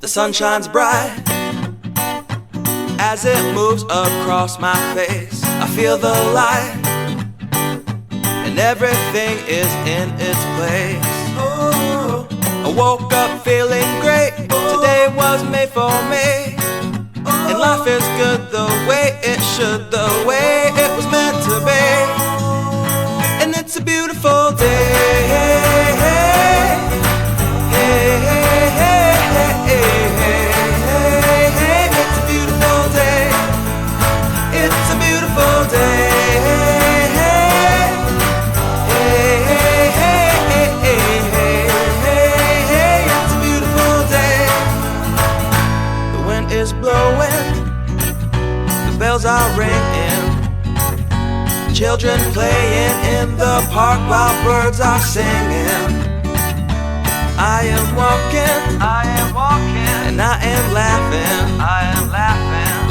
The sun shines bright as it moves across my face. I feel the light and everything is in its place. Oh, I woke up feeling great. Today was made for me, and life is good the way it should, the way it was meant to be. And it's a beautiful day. It's a beautiful day. It's a beautiful day. It's a beautiful day. The wind is blowing, the bells are ringing, children playing in the park while birds are singing. I am walking, and I am laughing,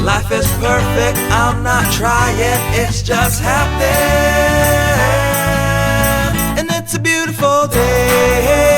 Life is perfect, I'm not trying, it's just happening. And it's a beautiful day.